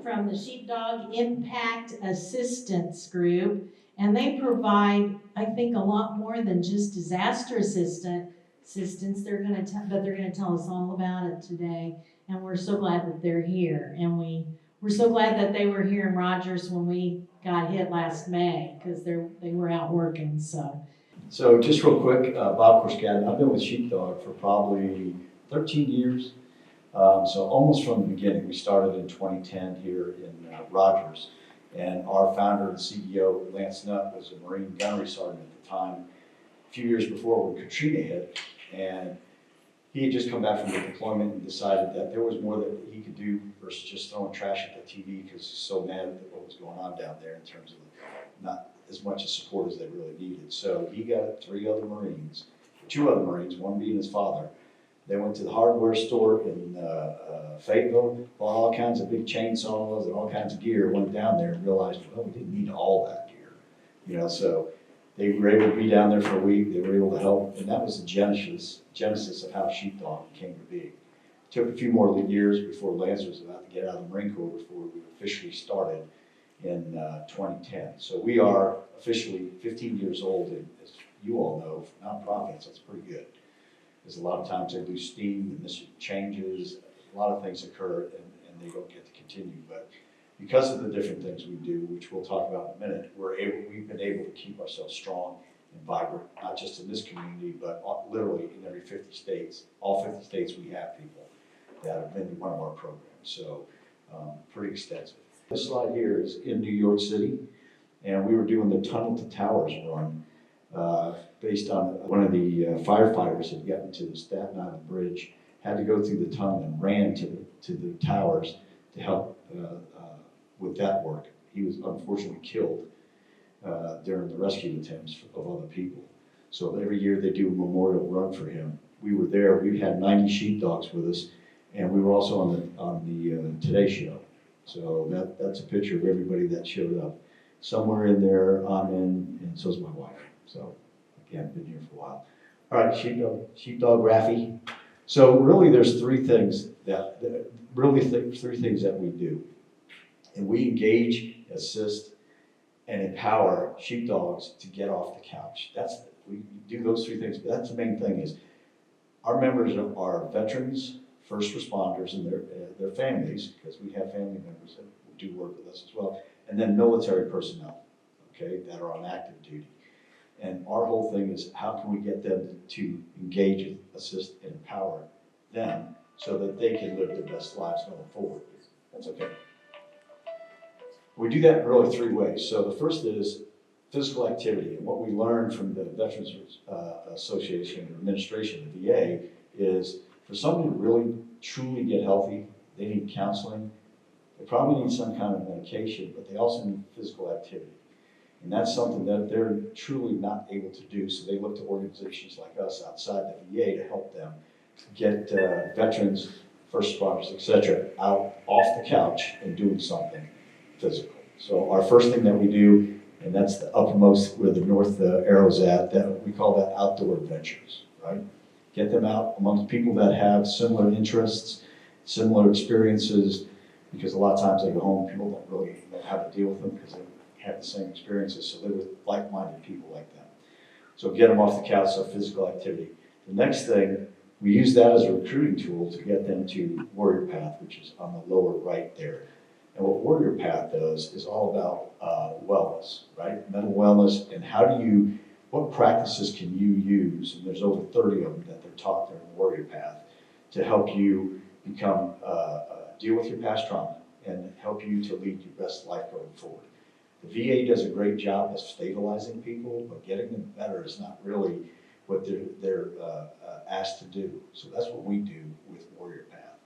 from the Sheepdog Impact Assistance Group, and they provide, I think, a lot more than just disaster assistance. They're going to tell us all about it today, and we're so glad that they're here. And we're so glad that they were here in Rogers when we got hit last May, because they were out working. So just real quick, Bob Corscadden, I've been with Sheepdog for probably 13 years. So almost from the beginning. We started in 2010 here in Rogers, and our founder and CEO, Lance Nutt, was a Marine gunnery sergeant at the time, a few years before when Katrina hit, and he had just come back from the deployment and decided that there was more that he could do versus just throwing trash at the TV because he's so mad at what was going on down there in terms of not as much as support as they really needed. So he got two other Marines, one being his father. They went to the hardware store in Fayetteville, bought all kinds of big chainsaws and all kinds of gear, went down there and realized, well, we didn't need all that gear. So they were able to be down there for a week, they were able to help, and that was the genesis of how Sheepdog came to be. It took a few more years before Lance was about to get out of the Marine Corps before we officially started in 2010. So we are officially 15 years old, and as you all know, for nonprofits, that's pretty good. Because a lot of times they lose steam, the mission changes, a lot of things occur, and they don't get to continue. But because of the different things we do, which we'll talk about in a minute, we've been able to keep ourselves strong and vibrant, not just in this community, but literally in every 50 states. All 50 states we have people that have been in one of our programs, so pretty extensive. This slide here is in New York City, and we were doing the Tunnel to Towers run based on one of the firefighters had gotten to the Staten Island Bridge, had to go through the tunnel and ran to the towers to help with that work. He was unfortunately killed during the rescue attempts of other people. So every year they do a memorial run for him. We were there. We had 90 sheepdogs with us, and we were also on the Today Show. So that's a picture of everybody that showed up. Somewhere in there, I'm in, and so's my wife. So again, been here for a while. All right, sheepdog Raffy. So really, there's three things that we do, and we engage, assist, and empower sheepdogs to get off the couch. We do those three things. But that's the main thing is our members are veterans, first responders, and their families, because we have family members that do work with us as well, and then military personnel, okay, that are on active duty. And our whole thing is how can we get them to engage, assist, and empower them so that they can live their best lives going forward. That's okay. We do that in really three ways. So the first is physical activity. And what we learned from the Veterans Association or Administration, the VA, is for somebody to really truly get healthy, they need counseling. They probably need some kind of medication, but they also need physical activity. And that's something that they're truly not able to do. So they look to organizations like us outside the VA to help them get veterans, first responders, etc., out off the couch and doing something physical. So our first thing that we do, and that's the uppermost where the north arrow's at, that we call that outdoor adventures, right? Get them out amongst people that have similar interests, similar experiences, because a lot of times they go home, people don't really know how to deal with them because they have the same experiences, so they're with like-minded people like them. So get them off the couch, so physical activity. The next thing, we use that as a recruiting tool to get them to Warrior Path, which is on the lower right there. And what Warrior Path does is all about wellness, right? Mental wellness, and what practices can you use, and there's over 30 of them that they're taught there in Warrior Path, to help you become, deal with your past trauma and help you to lead your best life going forward. The VA does a great job of stabilizing people, but getting them better is not really what they're asked to do. So that's what we do with Warrior Path.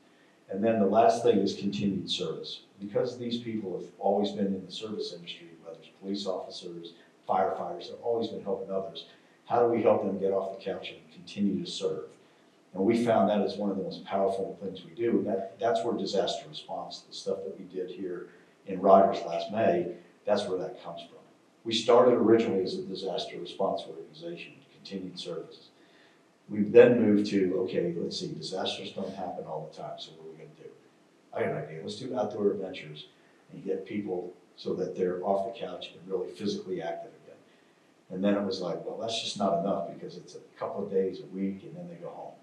And then the last thing is continued service. Because these people have always been in the service industry, whether it's police officers, firefighters, they've always been helping others. How do we help them get off the couch and continue to serve? And we found that is one of the most powerful things we do. That's where disaster response, the stuff that we did here in Rogers last May, that's where that comes from. We started originally as a disaster response organization, continued services. We've then moved to, okay, let's see, disasters don't happen all the time, so what are we going to do? I got an idea. Let's do outdoor adventures. and get people so that they're off the couch and really physically active again. And then it was like, well, that's just not enough because it's a couple of days a week and then they go home.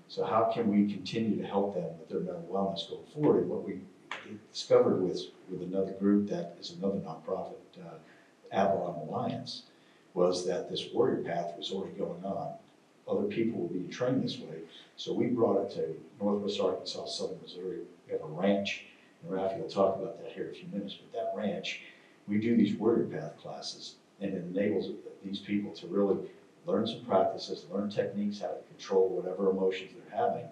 So how can we continue to help them with their mental wellness going forward? And what we discovered with another group that is another nonprofit, Avalon Alliance, was that this warrior path was already going on. Other people were being trained this way. So we brought it to Northwest Arkansas, Southern Missouri. We have a ranch, and Raffy will talk about that here in a few minutes, but that ranch, we do these warrior path classes, and it enables these people to really learn some practices, learn techniques, how to control whatever emotions they're having,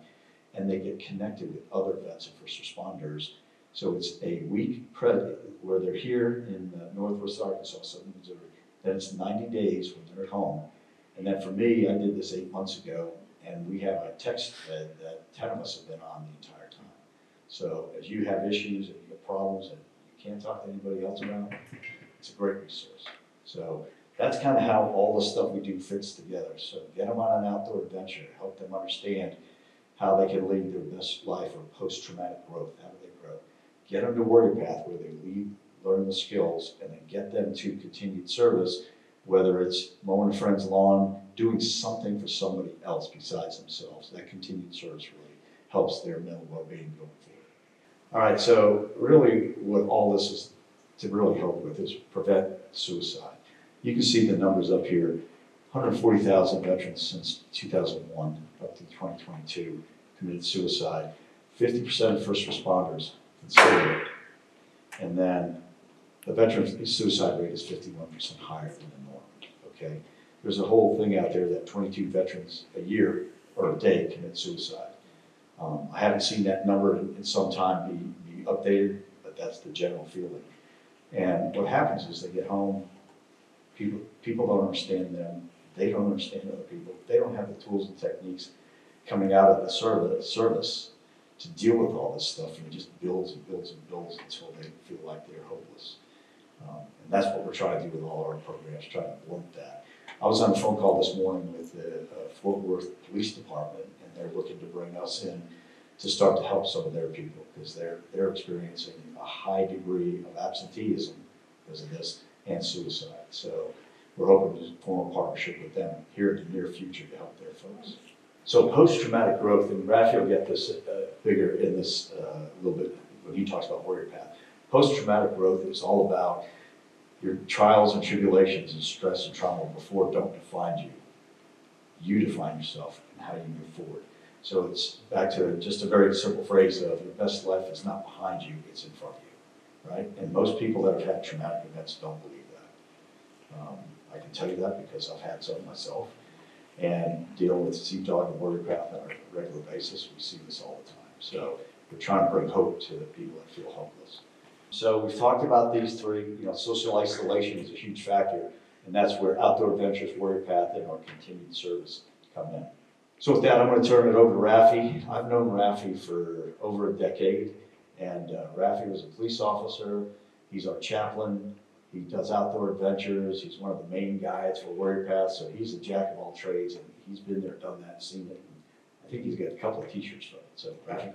and they get connected with other vets and first responders. So it's a week where they're here in Northwest Arkansas, Southern Missouri. Then it's 90 days when they're at home. And then for me, I did this 8 months ago, and we have a text thread that 10 of us have been on the entire time. So as you have issues and you have problems that you can't talk to anybody else about, it's a great resource. So that's kind of how all the stuff we do fits together. So get them on an outdoor adventure, help them understand how they can lead their best life or post-traumatic growth, how do they grow. Get them to Warrior Path where they learn the skills, and then get them to continued service, whether it's mowing a friend's lawn, doing something for somebody else besides themselves. That continued service really helps their mental well-being going forward. All right, so really what all this is to really help with is prevent suicide. You can see the numbers up here, 140,000 veterans since 2001 up to 2022 committed suicide. 50% of first responders consider it. And then the veteran suicide rate is 51% higher than the norm, okay? There's a whole thing out there that 22 veterans a year or a day commit suicide. I haven't seen that number in some time be updated, but that's the general feeling. And what happens is they get home, people don't understand them, they don't understand other people, they don't have the tools and techniques coming out of the service to deal with all this stuff, and it just builds and builds and builds until they feel like they're hopeless. And that's what we're trying to do with all our programs, trying to blunt that. I was on a phone call this morning with the Fort Worth Police Department, and they're looking to bring us in to start to help some of their people because they're experiencing a high degree of absenteeism because of this and suicide. So we're hoping to form a partnership with them here in the near future to help their folks. So post-traumatic growth, and Raffy will get this bigger in this a little bit when he talks about Warrior Path. Post-traumatic growth is all about your trials and tribulations and stress and trauma before don't define you. You define yourself and how you move forward. So it's back to just a very simple phrase of your best life is not behind you, it's in front of you, right? And most people that have had traumatic events don't believe that. I can tell you that because I've had some myself. And deal with Sheepdog and Warrior Path on a regular basis. We see this all the time. So we're trying to bring hope to the people that feel hopeless. So we've talked about these three. Social isolation is a huge factor, and that's where Outdoor Adventures, Warrior Path, and our continued service come in. So with that, I'm going to turn it over to Raffy. I've known Raffy for over a decade, and Raffy was a police officer. He's our chaplain. He does outdoor adventures. He's one of the main guides for Warrior Path, so he's a jack of all trades, and he's been there, done that, seen it. And I think he's got a couple of t-shirts from it. So, Raffy.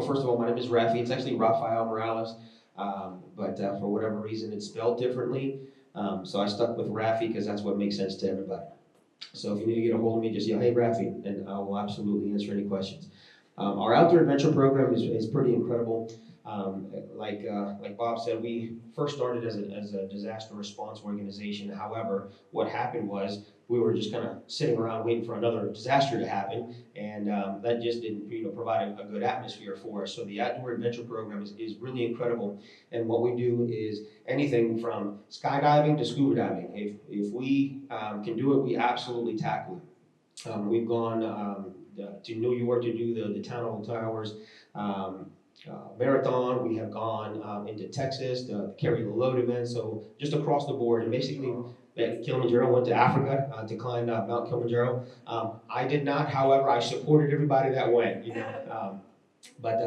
First of all, my name is Raffy. It's actually Raffy Morales, but for whatever reason, it's spelled differently. So I stuck with Raffy because that's what makes sense to everybody. So if you need to get a hold of me, just yell, "Hey, Raffy," and I will absolutely answer any questions. Our outdoor adventure program is pretty incredible. Like Bob said, we first started as a disaster response organization. However, what happened was we were just kind of sitting around waiting for another disaster to happen, and that just didn't provide a good atmosphere for us. So the outdoor adventure program is really incredible, and what we do is anything from skydiving to scuba diving. If we can do it, we absolutely tackle it. We've gone to New York to do the Town Hall Towers marathon. We have gone into Texas to carry the load event. So just across the board, and basically Kilimanjaro, went to Africa to climb Mount Kilimanjaro. I did not, however, I supported everybody that went. But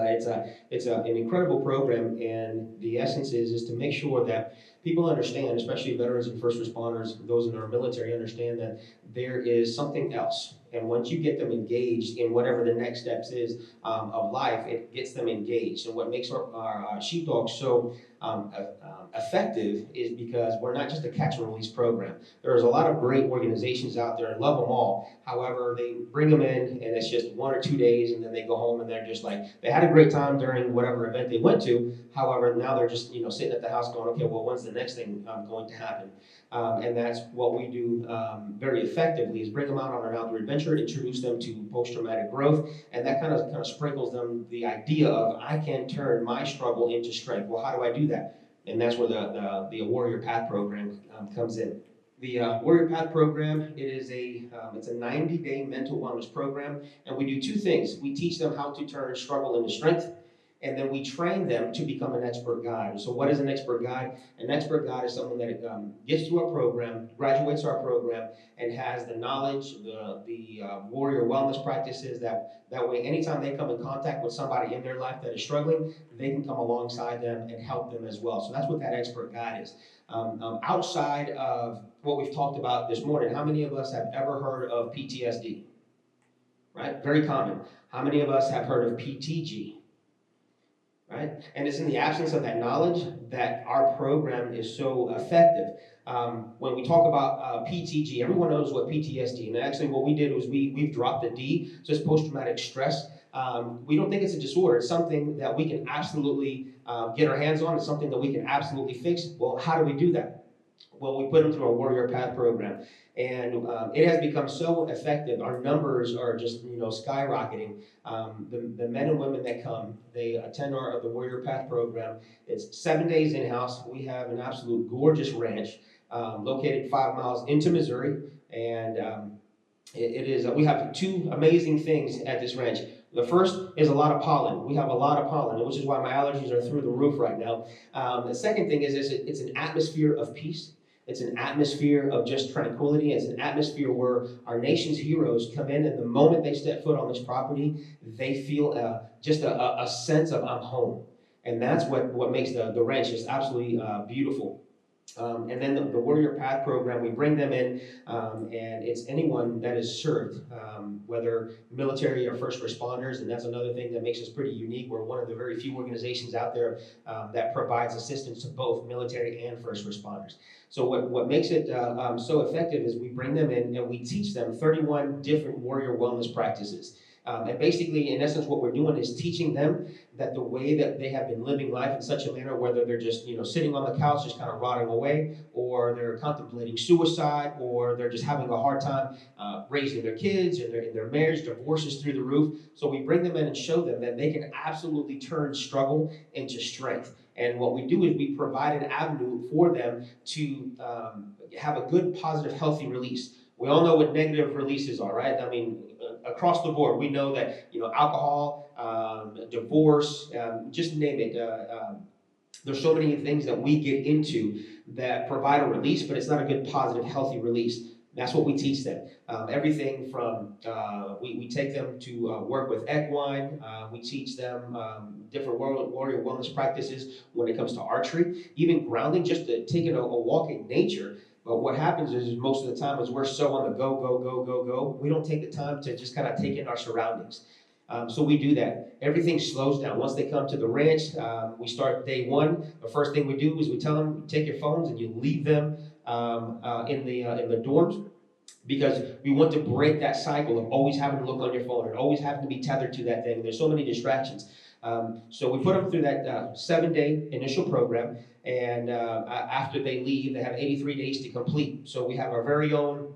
it's an incredible program, and the essence is to make sure that people understand, especially veterans and first responders, those in our military, understand that there is something else. And once you get them engaged in whatever the next steps is of life, it gets them engaged. And what makes our sheepdogs so effective is because we're not just a catch and release program. There's a lot of great organizations out there, and love them all. However, they bring them in and it's just 1 or 2 days and then they go home and they're just like, they had a great time during whatever event they went to. However, now they're just, sitting at the house going, okay, well, when's the next thing going to happen? And that's what we do very effectively, is bring them out on an outdoor adventure, introduce them to post-traumatic growth, and that kind of sprinkles them the idea of, I can turn my struggle into strength. Well, how do I do that? And that's where the Warrior Path program comes in. The Warrior Path program, it's a 90-day mental wellness program, and we do 2 things. We teach them how to turn struggle into strength, and then we train them to become an expert guide. So what is an expert guide? An expert guide is someone that gets through our program, graduates our program, and has the knowledge, the warrior wellness practices, that way anytime they come in contact with somebody in their life that is struggling, they can come alongside them and help them as well. So that's what that expert guide is. Outside of what we've talked about this morning, how many of us have ever heard of PTSD? Right? Very common. How many of us have heard of PTG? Right? And it's in the absence of that knowledge that our program is so effective. When we talk about PTG, everyone knows what PTSD, and actually what we did was we've dropped the D, so it's post-traumatic stress. We don't think it's a disorder. It's something that we can absolutely get our hands on. It's something that we can absolutely fix. Well, how do we do that? Well, we put them through our Warrior Path program, and it has become so effective. Our numbers are just skyrocketing. The men and women that come, they attend the Warrior Path program. It's 7 days in-house. We have an absolute gorgeous ranch located 5 miles into Missouri, and it is. We have 2 amazing things at this ranch. The first is a lot of pollen. We have a lot of pollen, which is why my allergies are through the roof right now. The second thing is it's an atmosphere of peace. It's an atmosphere of just tranquility. It's an atmosphere where our nation's heroes come in, and the moment they step foot on this property, they feel just a sense of, I'm home. And that's what makes the ranch just absolutely beautiful. And then the Warrior Path program, we bring them in, and it's anyone that is served, whether military or first responders, and that's another thing that makes us pretty unique. We're one of the very few organizations out there that provides assistance to both military and first responders. So what makes it so effective is we bring them in and we teach them 31 different warrior wellness practices. And basically, in essence, what we're doing is teaching them that the way that they have been living life in such a manner, whether they're just sitting on the couch just kind of rotting away, or they're contemplating suicide, or they're just having a hard time raising their kids, and in their marriage, divorce is through the roof. So we bring them in and show them that they can absolutely turn struggle into strength. And what we do is we provide an avenue for them to have a good, positive, healthy release. We all know what negative releases are, right? I mean, across the board, we know that alcohol, divorce, just name it. There's so many things that we get into that provide a release, but it's not a good, positive, healthy release. That's what we teach them. Everything from, we take them to work with equine. We teach them different warrior wellness practices when it comes to archery, even grounding, just to taking a walk in nature. But what happens is most of the time is we're so on the go. We don't take the time to just kind of take in our surroundings. So we do that. Everything slows down. Once they come to the ranch, we start day 1. The first thing we do is we tell them, take your phones and you leave them in the dorms, because we want to break that cycle of always having to look on your phone and always having to be tethered to that thing. There's so many distractions. So we put them through that 7-day initial program, and after they leave, they have 83 days to complete. So we have our very own,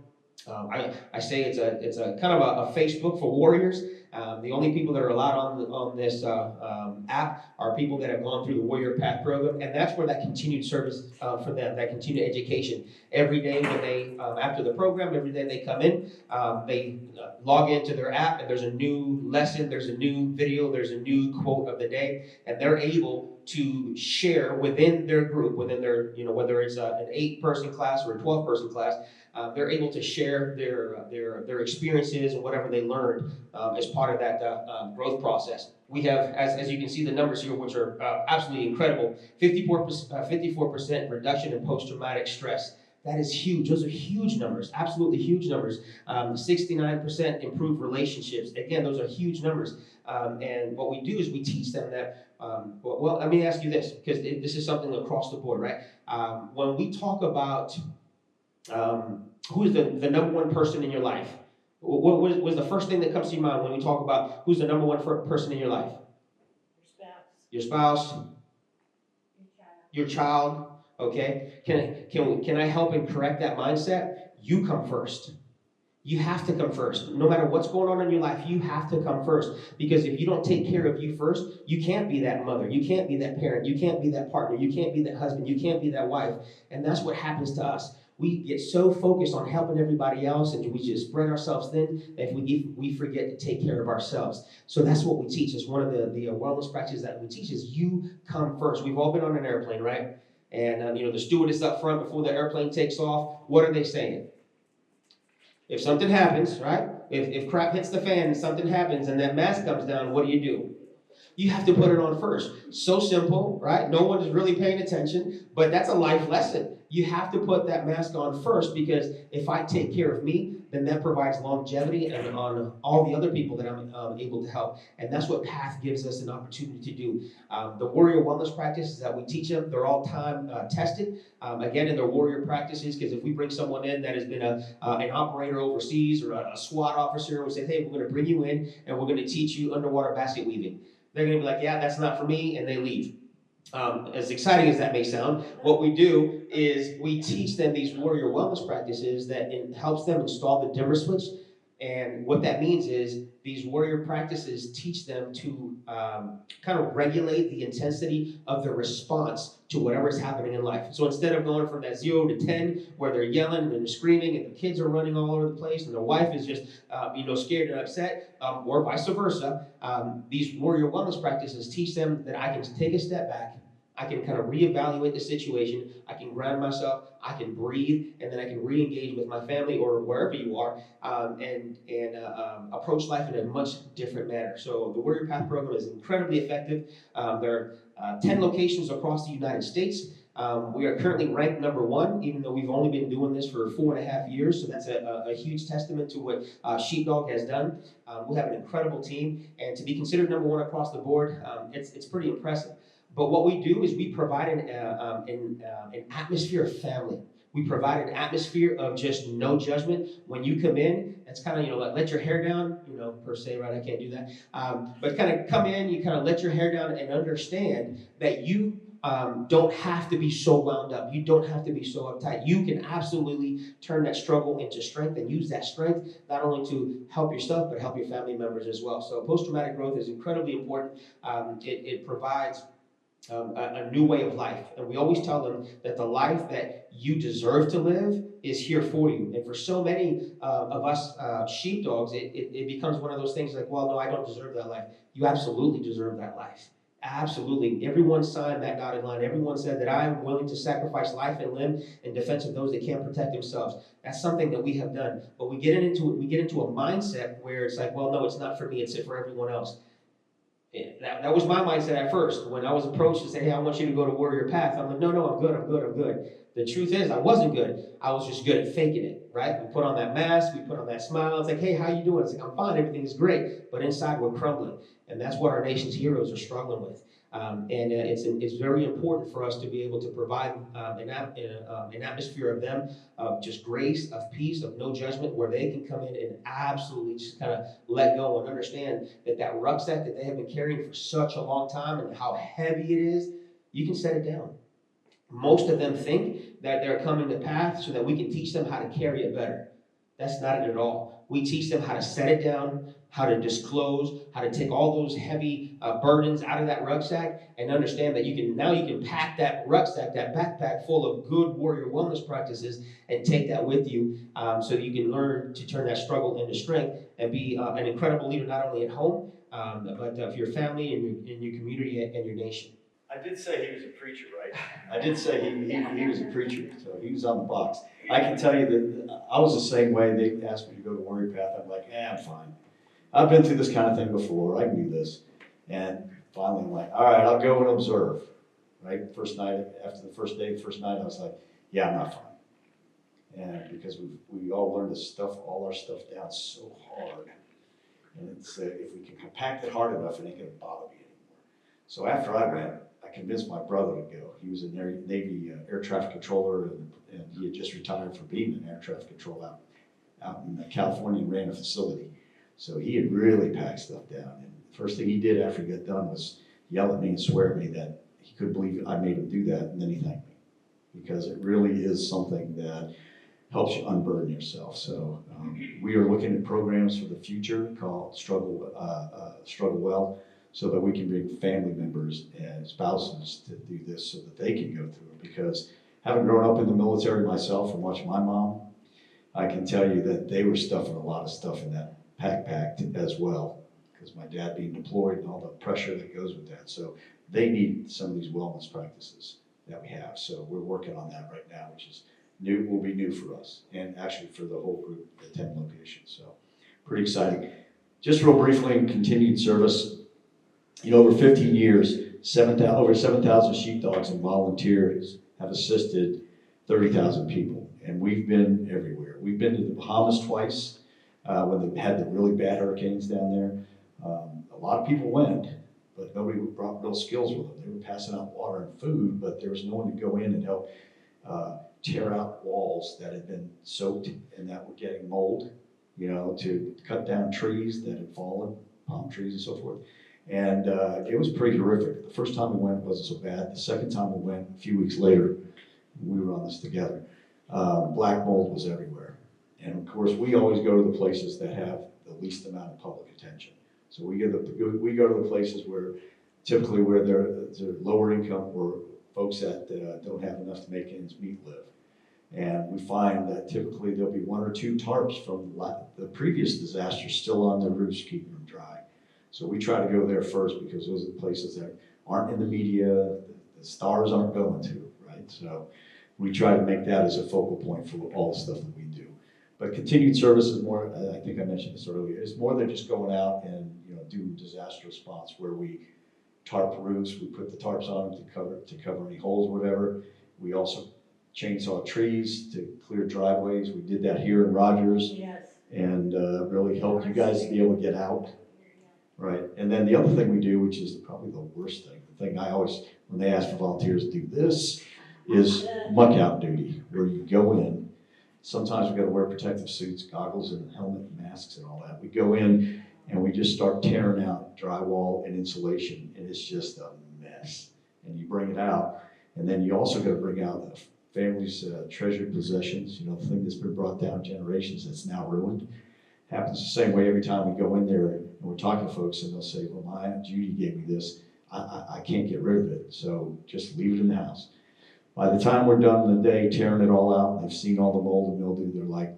I say it's a kind of a Facebook for warriors. The only people that are allowed on this app are people that have gone through the Warrior Path program, and that's where that continued service for them, that continued education. Every day when they, after the program, every day they come in, they log into their app, and there's a new lesson, there's a new video, there's a new quote of the day, and they're able to share within their group, within their, whether it's an 8-person class or a 12-person class, they're able to share their experiences and whatever they learned as part of that growth process. We have, as you can see, the numbers here, which are absolutely incredible. 54% reduction in post-traumatic stress. That is huge. Those are huge numbers, absolutely huge numbers. 69% improved relationships. Again, those are huge numbers. And what we do is we teach them that, well, let me ask you this, because this is something across the board, right? When we talk about who is the number one person in your life, what was the first thing that comes to your mind when we talk about who's the number one person in your life? Your spouse. Your child. Okay. Can I help and correct that mindset? You come first. You have to come first. No matter what's going on in your life, you have to come first. Because if you don't take care of you first, you can't be that mother. You can't be that parent. You can't be that partner. You can't be that husband. You can't be that wife. And that's what happens to us. We get so focused on helping everybody else, and we just spread ourselves thin that we forget to take care of ourselves. So that's what we teach. It's one of the wellness practices that we teach is you come first. We've all been on an airplane, right? And the stewardess up front before the airplane takes off. What are they saying? If something happens, right? If crap hits the fan and something happens and that mask comes down, what do? You have to put it on first. So simple, right? No one is really paying attention, but that's a life lesson. You have to put that mask on first, because if I take care of me, then that provides longevity and on all the other people that I'm able to help. And that's what PATH gives us an opportunity to do. The warrior wellness practices that we teach them, they're all time tested. Again, in their warrior practices, because if we bring someone in that has been an operator overseas or a SWAT officer, we say, hey, we're going to bring you in and we're going to teach you underwater basket weaving. They're going to be like, yeah, that's not for me, and they leave. As exciting as that may sound, what we do is we teach them these warrior wellness practices that helps them install the dimmer switch. And what that means is these warrior practices teach them to kind of regulate the intensity of their response to whatever is happening in life. So instead of going from that 0 to 10 where they're yelling and they're screaming and the kids are running all over the place and the wife is just scared and upset, or vice versa, these warrior wellness practices teach them that I can take a step back, I can kind of reevaluate the situation, I can ground myself, I can breathe, and then I can re-engage with my family or wherever you are, and approach life in a much different manner. So the Warrior Path program is incredibly effective. There are 10 locations across the United States. We are currently ranked number 1, even though we've only been doing this for 4.5 years. So that's a huge testament to what Sheepdog has done. We have an incredible team, and to be considered number 1 across the board, it's pretty impressive. But what we do is we provide an atmosphere of family. We provide an atmosphere of just no judgment. When you come in, it's kind of, let your hair down, per se, right? I can't do that. But kind of come in, you kind of let your hair down and understand that you don't have to be so wound up. You don't have to be so uptight. You can absolutely turn that struggle into strength and use that strength not only to help yourself, but help your family members as well. So post-traumatic growth is incredibly important. It provides a new way of life. And we always tell them that the life that you deserve to live is here for you. And for so many of us sheepdogs, it becomes one of those things like, well, no, I don't deserve that life. You absolutely deserve that life. Absolutely. Everyone signed that dotted line. Everyone said that I am willing to sacrifice life and limb in defense of those that can't protect themselves. That's something that we have done. But we get into a mindset where it's like, well, no, it's not for me. It's for everyone else. That was my mindset at first. When I was approached to say, hey, I want you to go to Warrior Path, I'm like, no, I'm good. The truth is, I wasn't good. I was just good at faking it, right? We put on that mask, we put on that smile. It's like, hey, how you doing? It's like, I'm fine, everything's great. But inside, we're crumbling. And that's what our nation's heroes are struggling with. It's very important for us to be able to provide an atmosphere of them, of just grace, of peace, of no judgment, where they can come in and absolutely just kind of let go and understand that rucksack that they have been carrying for such a long time and how heavy it is, you can set it down. Most of them think that they're coming to PATH so that we can teach them how to carry it better. That's not it at all. We teach them how to set it down, how to disclose, how to take all those heavy burdens out of that rucksack, and understand that you can pack that rucksack, that backpack full of good warrior wellness practices, and take that with you, so that you can learn to turn that struggle into strength and be an incredible leader, not only at home, but for your family and your community and your nation. I did say he was a preacher, right? I did say he was a preacher, so he was on the box. I can tell you that I was the same way. They asked me to go to Warrior Path. I'm like, I'm fine. I've been through this kind of thing before. I can do this. And finally, I'm like, all right, I'll go and observe. Right? First night, after the first night, I was like, yeah, I'm not fine. And because we all learned to stuff all our stuff down so hard. And it's, if we can compact it hard enough, it ain't gonna bother me anymore. So after I went, I convinced my brother to go. He was a Navy air traffic controller, and he had just retired from being an air traffic control out in California and ran a facility. So he had really packed stuff down. And the first thing he did after he got done was yell at me and swear at me that he couldn't believe I made him do that, and then he thanked me. Because it really is something that helps you unburden yourself. So we are looking at programs for the future called Struggle Well, so that we can bring family members and spouses to do this so that they can go through it. Because having grown up in the military myself and watching my mom, I can tell you that they were stuffing a lot of stuff in that pack as well, because my dad being deployed and all the pressure that goes with that. So they need some of these wellness practices that we have. So we're working on that right now, which is new, will be new for us, and actually for the whole group, the 10 locations. So pretty exciting. Just real briefly, in continued service, you know, over 15 years, over 7,000 sheepdogs and volunteers have assisted 30,000 people, and we've been everywhere. We've been to the Bahamas twice when they had the really bad hurricanes down there. A lot of people went, but nobody brought real skills with them. They were passing out water and food, but there was no one to go in and help tear out walls that had been soaked and that were getting mold, you know, to cut down trees that had fallen, palm trees and so forth. And it was pretty horrific. The first time we went, it wasn't so bad. The second time we went, a few weeks later, we were on this together. Black mold was everywhere. And of course, we always go to the places that have the least amount of public attention. So we go to the places where typically where they're lower income or folks that don't have enough to make ends meet live. And we find that typically there'll be one or two tarps from the previous disaster still on their roofs, keeping them dry. So we try to go there first because those are the places that aren't in the media, the stars aren't going to, right? So we try to make that as a focal point for all the stuff that we do. But continued service is more, I think I mentioned this earlier, it's more than just going out and, you know, do disaster response where we tarp roofs, we put the tarps on them to cover any holes or whatever. We also chainsaw trees to clear driveways. We did that here in Rogers. Yes. And really helped you guys to be able to get out. Right. And then the other thing we do, which is probably the worst thing, the thing I always, when they ask for volunteers to do this, is muck out duty, where you go in. Sometimes we've got to wear protective suits, goggles, and helmet and masks and all that. We go in and we just start tearing out drywall and insulation, and it's just a mess. And you bring it out, and then you also got to bring out the family's treasured possessions, you know, the thing that's been brought down generations that's now ruined. Happens the same way every time we go in there and we're talking to folks, and they'll say, well, my Aunt Judy gave me this. I can't get rid of it, so just leave it in the house. By the time we're done in the day tearing it all out, and they've seen all the mold and mildew, they're like,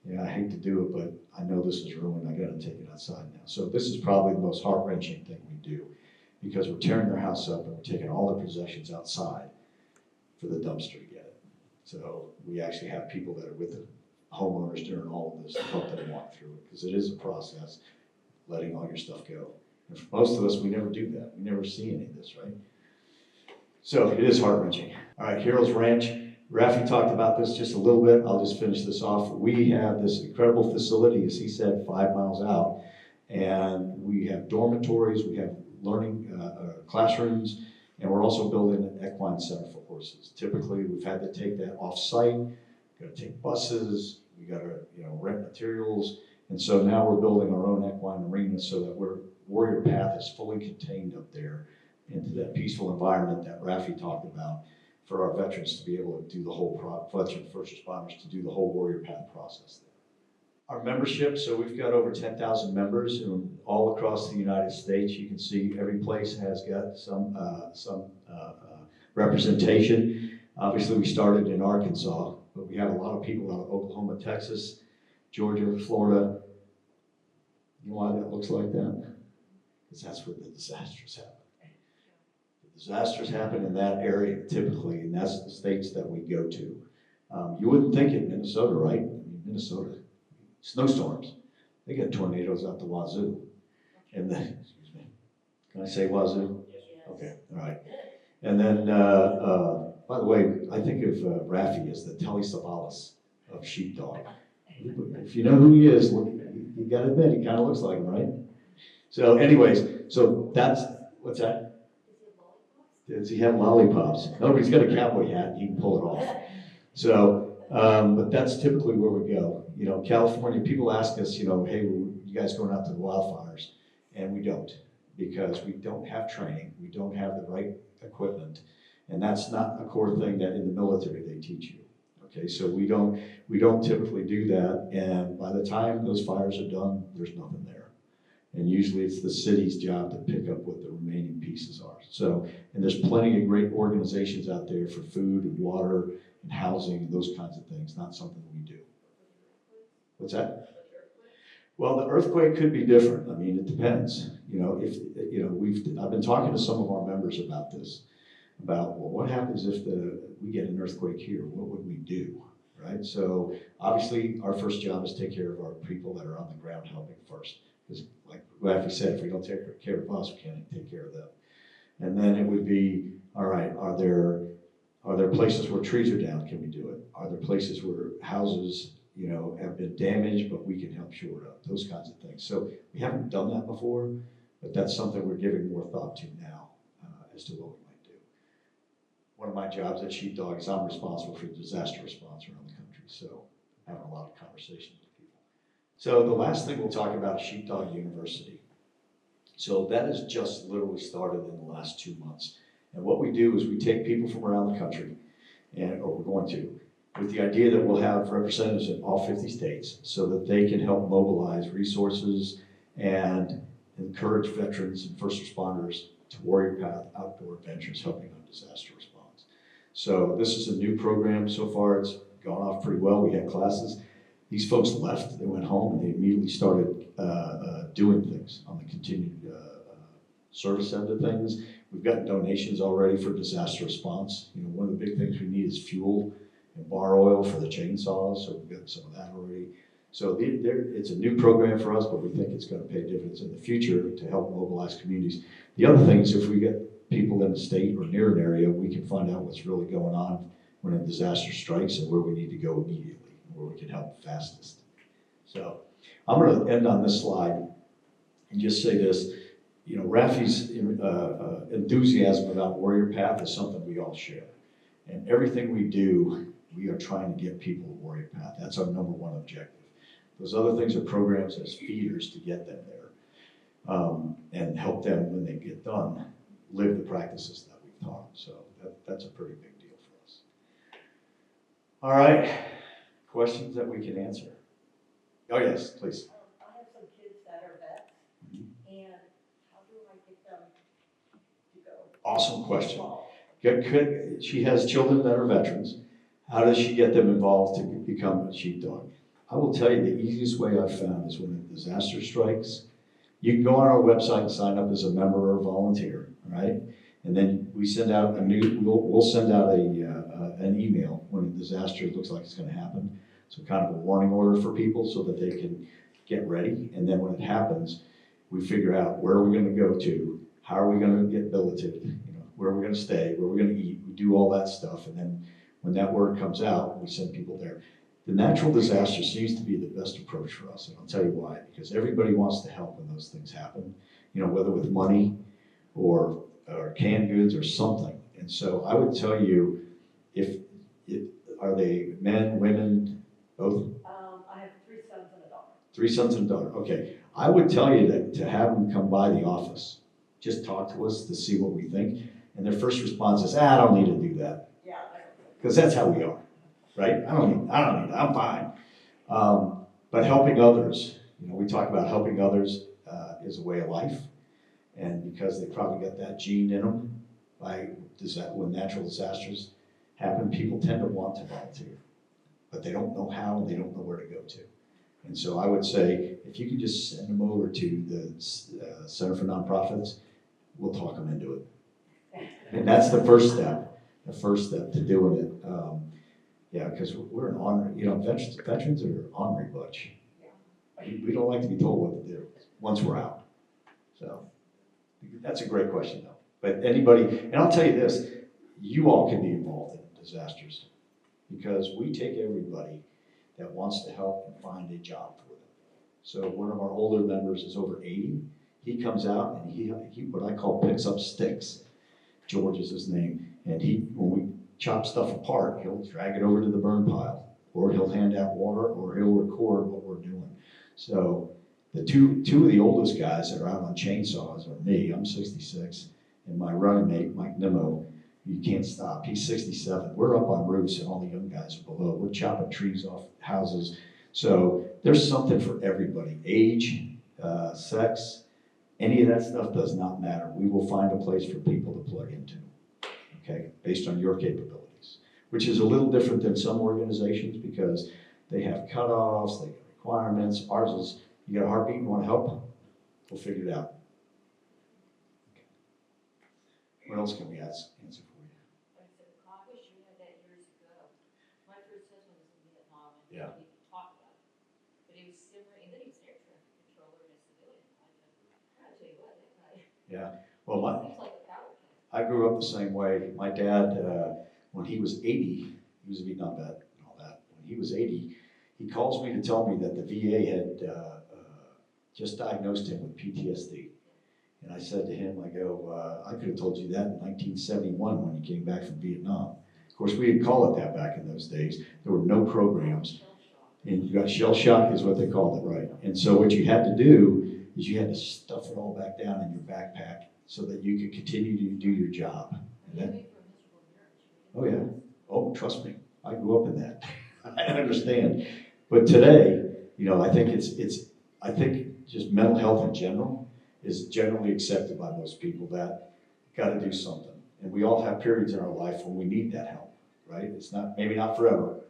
yeah, I hate to do it, but I know this is ruined. I got to take it outside now. So this is probably the most heart-wrenching thing we do, because we're tearing their house up and we're taking all their possessions outside for the dumpster to get it. So we actually have people that are with the homeowners during all of this to help them walk through it, because it is a process, letting all your stuff go. And for most of us, we never do that. We never see any of this, right? So it is heart-wrenching. All right, Heroes Ranch. Raffy talked about this just a little bit. I'll just finish this off. We have this incredible facility, as he said, 5 miles out. And we have dormitories, we have learning classrooms, and we're also building an equine center for horses. Typically, we've had to take that off-site. We've got to take buses. We got to, you know, rent materials. And so now we're building our own equine arena so that Warrior Path is fully contained up there into that peaceful environment that Raffy talked about, for our veterans to be able to do the whole, veteran first responders to do the whole Warrior Path process there. Our membership, so we've got over 10,000 members all across the United States. You can see every place has got some representation. Obviously, we started in Arkansas, but we have a lot of people out of Oklahoma, Texas, Georgia, Florida. You know why that looks like that? Because that's where the disasters happen. The disasters happen in that area typically, and that's the states that we go to. You wouldn't think in Minnesota, right? I mean, Minnesota, snowstorms, they get tornadoes out the wazoo. And then, excuse me, can I say wazoo? Yes. Okay, all right. And then, by the way, I think of Raffy as the Telly Savalas of sheepdog. If you know who he is, look, you gotta admit, he kind of looks like him, right? So anyways, so that's, what's that? Does he have lollipops? No, but he's got a cowboy hat, he can pull it off. So, but that's typically where we go. You know, California, people ask us, you know, hey, you guys going out to the wildfires? And we don't, because we don't have training, we don't have the right equipment, and that's not a core thing that in the military they teach you. Okay, so we don't typically do that, and by the time those fires are done, there's nothing there. And usually it's the city's job to pick up what the remaining pieces are. So, and there's plenty of great organizations out there for food and water and housing and those kinds of things, not something we do. What's that? Well, the earthquake could be different. I mean, it depends. You know, if, you know, I've been talking to some of our members about this, about, well, what happens if we get an earthquake here? What would we do, right? So obviously our first job is take care of our people that are on the ground helping first. Because like Raffy said, if we don't take care of us, we can't take care of them. And then it would be, all right, are there places where trees are down? Can we do it? Are there places where houses, you know, have been damaged, but we can help shore it up? Those kinds of things. So we haven't done that before, but that's something we're giving more thought to now as to what we might do. One of my jobs at Sheepdog is I'm responsible for disaster response around the country, so I'm having a lot of conversations with people. So the last thing we'll talk about is Sheepdog University. So that has just literally started in the last 2 months. And what we do is we take people from around the country, or we're going to, with the idea that we'll have representatives in all 50 states so that they can help mobilize resources and encourage veterans and first responders to Warrior Path outdoor adventures helping on disaster response. So this is a new program. So far it's gone off pretty well. We had classes. These folks left, they went home, and they immediately started doing things on the continued service end of things. We've got donations already for disaster response. You know, one of the big things we need is fuel and bar oil for the chainsaws, so we've got some of that already. So it's a new program for us, but we think it's going to pay dividends in the future to help mobilize communities. The other thing is if we get people in the state or near an area, we can find out what's really going on when a disaster strikes and where we need to go immediately, where we can help fastest. So I'm going to end on this slide and just say this. You know, Raffy's enthusiasm about Warrior Path is something we all share. And everything we do, we are trying to get people to Warrior Path. That's our #1 objective. Those other things are programs as feeders to get them there and help them when they get done live the practices that we've taught. So that's a pretty big deal for us. All right, questions that we can answer? Oh yes, please. I have some kids that are vets, and how do I get them to go? Awesome question. She has children that are veterans. How does she get them involved to become a sheepdog? I will tell you the easiest way I've found is when a disaster strikes, you can go on our website and sign up as a member or a volunteer, right? And then we send out we'll send out an email when a disaster looks like it's going to happen. So kind of a warning order for people so that they can get ready. And then when it happens, we figure out where are we going to go to, how are we going to get billeted, you know, where are we going to stay, where are we going to eat. We do all that stuff. And then when that word comes out, we send people there. The natural disaster seems to be the best approach for us. And I'll tell you why, because everybody wants to help when those things happen, you know, whether with money or canned goods or something. And so I would tell you, are they men, women, both? I have 3 sons and a daughter. 3 sons and a daughter. Okay. I would tell you that to have them come by the office, just talk to us to see what we think. And their first response is, I don't need to do that. Yeah. Because that's how we are, right? I don't need that. I'm fine. But helping others, you know, we talk about helping others is a way of life. And because they probably got that gene in them, when natural disasters happen, people tend to want to volunteer. But they don't know how and they don't know where to go to. And so I would say, if you could just send them over to the Center for Nonprofits, we'll talk them into it. And that's the first step to doing it. Yeah, because we're an ornery, you know, veterans are an ornery bunch. We don't like to be told what to do once we're out. So that's a great question though. But anybody, and I'll tell you this, you all can be involved in disasters because we take everybody that wants to help and find a job for them. So one of our older members is over 80. He comes out and he what I call picks up sticks. George is his name. And when we chop stuff apart, he'll drag it over to the burn pile, or he'll hand out water, or he'll record what we're doing. So the two of the oldest guys that are out on chainsaws are me, I'm 66, and my running mate, Mike Nimmo. You can't stop. He's 67. We're up on roofs and all the young guys are below. We're chopping trees off houses. So there's something for everybody. Age, sex, any of that stuff does not matter. We will find a place for people to plug into, okay, based on your capabilities, which is a little different than some organizations because they have cutoffs, they have requirements. Ours is, you got a heartbeat, you want to help? We'll figure it out. Okay. What else can we answer for you? Like I said, I wish you had that years ago. My first husband was in Vietnam and Yeah. we could talk about it. But he was simmering, and then he was an air traffic controller and a civilian. I tell you what, that guy. Yeah. Well, Seems like a power plant. I grew up the same way. My dad, when he was 80, he was a Vietnam vet and all that. When he was 80, he calls me to tell me that the VA had just diagnosed him with PTSD. And I said to him, I go, I could have told you that in 1971 when you came back from Vietnam. Of course, we didn't call it that back in those days. There were no programs. And you got shell shock is what they called it, right? And so what you had to do is you had to stuff it all back down in your backpack so that you could continue to do your job. And that, oh yeah, oh trust me, I grew up in that. I understand. But today, I think I think just mental health in general is generally accepted by most people that got to do something. And we all have periods in our life when we need that help, right? It's not, maybe not forever,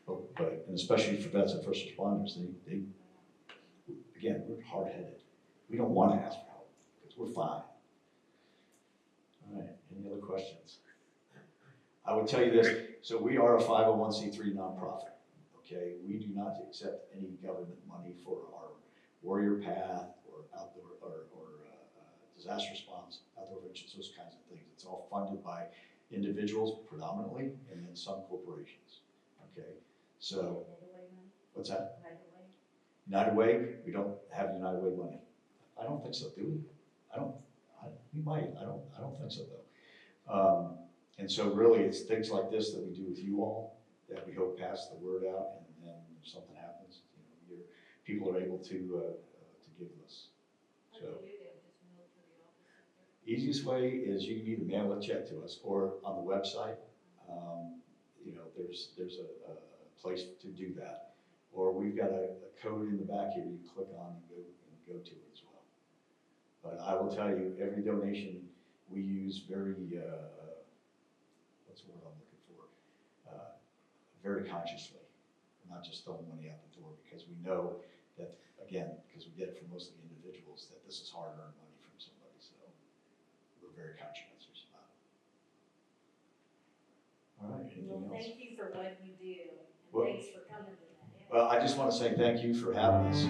but and especially for vets and first responders, they again, we're hard-headed. We don't want to ask for help because we're fine. All right, any other questions? I would tell you this, so we are a 501c3 nonprofit, okay? We do not accept any government money for our Warrior Path or outdoor or disaster response, outdoor ventures, those kinds of things. It's all funded by individuals predominantly and then some corporations, okay? So, what's that? United Way? We don't have United Way money. I don't think so, do we? We might, I don't think so though. And so really it's things like this that we do with you all that we hope pass the word out, and then if something happens, your people are able to give us. So easiest way is you can either mail a check to us or on the website. There's a place to do that, or we've got a code in the back here you can click on and go to it as well. But I will tell you, every donation we use very what's the word I'm looking for? Very consciously. We're not just throwing money out the door because we know that, again, because we get it from mostly individuals, that this is hard-earned money from somebody. So we're very conscientious about it. All right, anything else? Thank you for what you do, and Well, thanks for coming to that. Well, I just want to say thank you for having us.